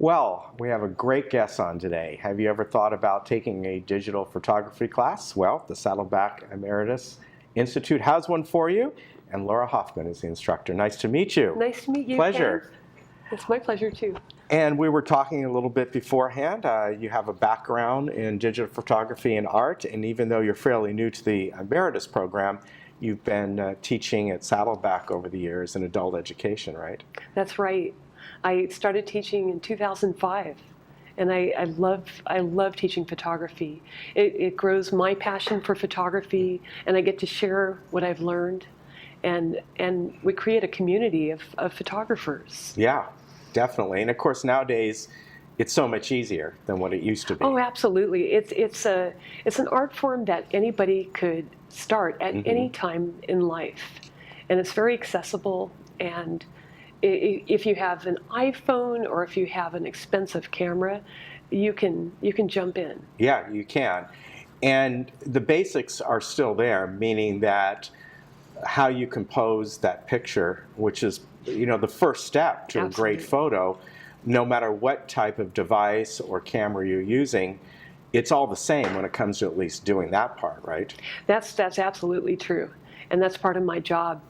Well, we have a great guest on today. Have you ever thought about taking a digital photography class? Well, the Saddleback Emeritus Institute has one for you, and Laura Hoffman is the instructor. Nice to meet you. Nice to meet you, Pleasure. Ken. It's my pleasure, too. And we were talking a little bit beforehand. You have a background in digital photography and art, and even though you're fairly new to the Emeritus program, you've been teaching at Saddleback over the years in adult education, right? That's right. I started teaching in 2005, and I love teaching photography. It grows my passion for photography, and I get to share what I've learned, and we create a community of photographers. Yeah, definitely. And of course, nowadays, it's so much easier than what it used to be. Oh, absolutely. It's an art form that anybody could start at any time in life, and it's very accessible. And if you have an iPhone or if you have an expensive camera, you can jump in. Yeah, you can. And the basics are still there, meaning that how you compose that picture, which is, the first step to Absolutely. a great photo, no matter what type of device or camera you're using, it's all the same when it comes to at least doing that part, right? That's absolutely true. And that's part of my job.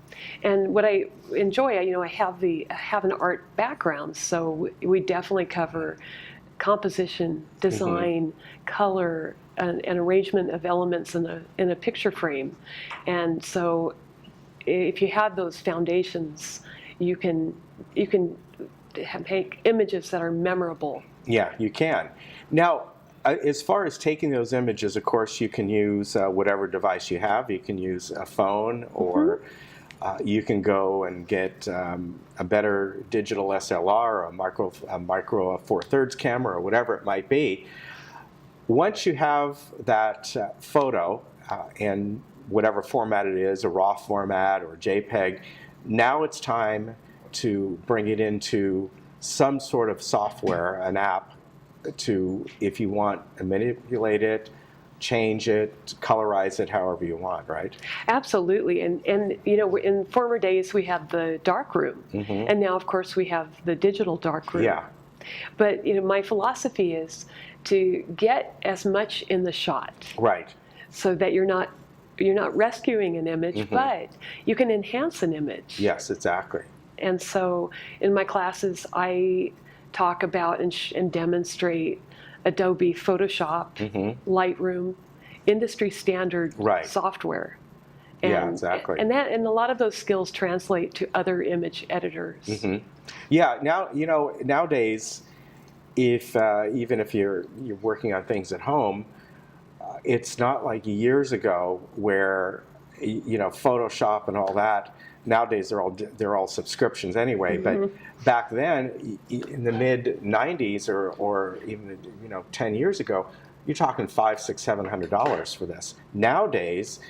And what I enjoy, I have an art background, so we definitely cover composition, design, color, and arrangement of elements in a picture frame. And so, if you have those foundations, you can make images that are memorable. Yeah, you can. Now, as far as taking those images, of course, you can use whatever device you have. You can use a phone, or you can go and get a better digital SLR, or a micro 4/3 camera, or whatever it might be. Once you have that photo in whatever format it is, a RAW format or JPEG, now it's time to bring it into some sort of software, an app, to, if you want to manipulate it, change it, colorize it however you want, right? Absolutely. And in former days we had the dark room, and now of course we have the digital dark room. Yeah. But my philosophy is to get as much in the shot. Right. So that you're not rescuing an image, but you can enhance an image. Yes, exactly. And so in my classes I talk about and demonstrate Adobe Photoshop, Lightroom, industry standard software. And, yeah, exactly. And a lot of those skills translate to other image editors. Yeah, now nowadays, if even if you're working on things at home, it's not like years ago where Photoshop and all that. Nowadays they're all subscriptions anyway. But back then, in the mid '90s or even 10 years ago, you're talking $500, $600, $700 for this. Nowadays,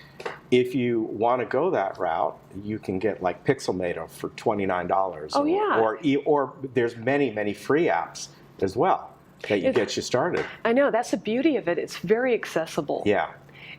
if you want to go that route, you can get like Pixelmator for $29. Oh, yeah. Or there's many free apps as well that get you started. I know, that's the beauty of it. It's very accessible. Yeah.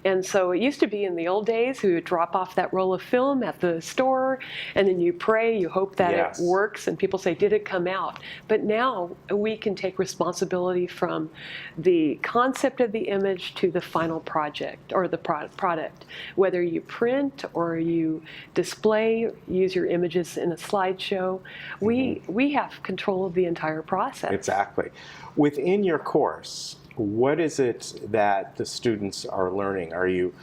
And so it used to be in the old days, we would drop off that roll of film at the store, and then you pray, you hope that it works, and people say, did it come out? But now we can take responsibility from the concept of the image to the final project, or the product. Whether you print or you display, use your images in a slideshow, we have control of the entire process. Exactly. Within your course, what is it that the students are learning? Are you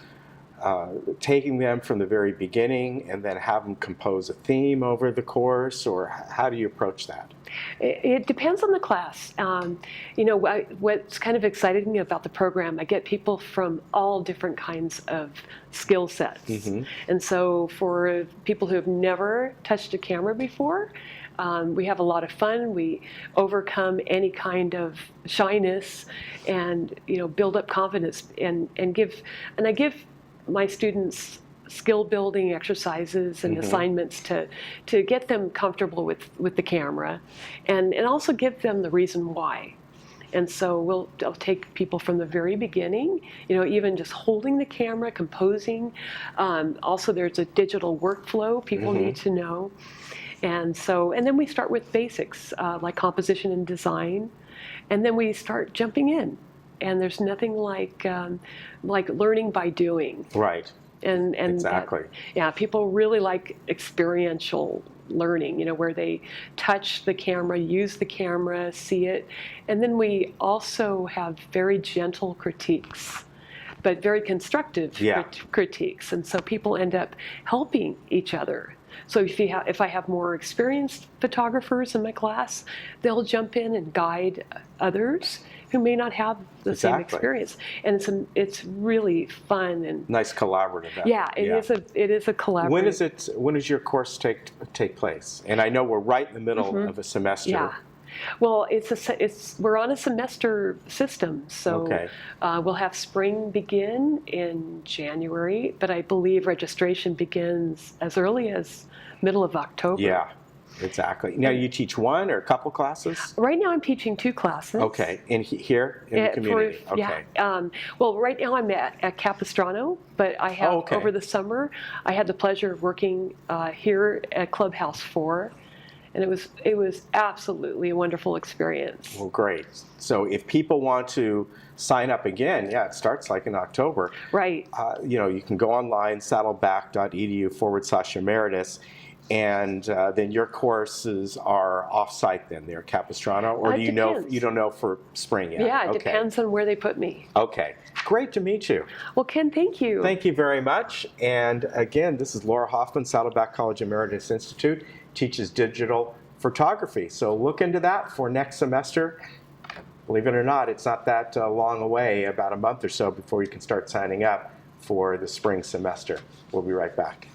taking them from the very beginning and then have them compose a theme over the course, or how do you approach that? It depends on the class. What's kind of excited me about the program, I get people from all different kinds of skill sets. And so for people who have never touched a camera before, we have a lot of fun. We overcome any kind of shyness and build up confidence and I give my students skill building exercises and assignments to get them comfortable with the camera and also give them the reason why. And so I'll take people from the very beginning, even just holding the camera, composing. Also, there's a digital workflow people need to know. And then we start with basics like composition and design, and then we start jumping in. And there's nothing like learning by doing. Right. And exactly. People really like experiential learning, where they touch the camera, use the camera, see it. And then we also have very gentle critiques, but very constructive critiques. And so people end up helping each other. So if I have more experienced photographers in my class, they'll jump in and guide others who may not have the same experience. And it's really fun and nice collaborative effort. Yeah, it is a collaborative. When does your course take place? And I know we're right in the middle of a semester. Yeah. Well, we're on a semester system, so we'll have spring begin in January, but I believe registration begins as early as middle of October. Yeah, exactly. Now, you teach one or a couple classes? Right now I'm teaching 2 classes. Okay, here in the community? Okay. Well, right now I'm at Capistrano, but I have, over the summer, I had the pleasure of working here at Clubhouse 4. And it was absolutely a wonderful experience. Well, great. So if people want to sign up again, it starts like in October. Right. You can go online, saddleback.edu/emeritus, and then your courses are off-site then. They're Capistrano, or you don't know for spring yet? Yeah, it depends on where they put me. Okay. Great to meet you. Well, Ken, thank you. Thank you very much. And again, this is Laura Hoffman, Saddleback College Emeritus Institute, teaches digital photography. So look into that for next semester. Believe it or not, it's not that long away, about a month or so before you can start signing up for the spring semester. We'll be right back.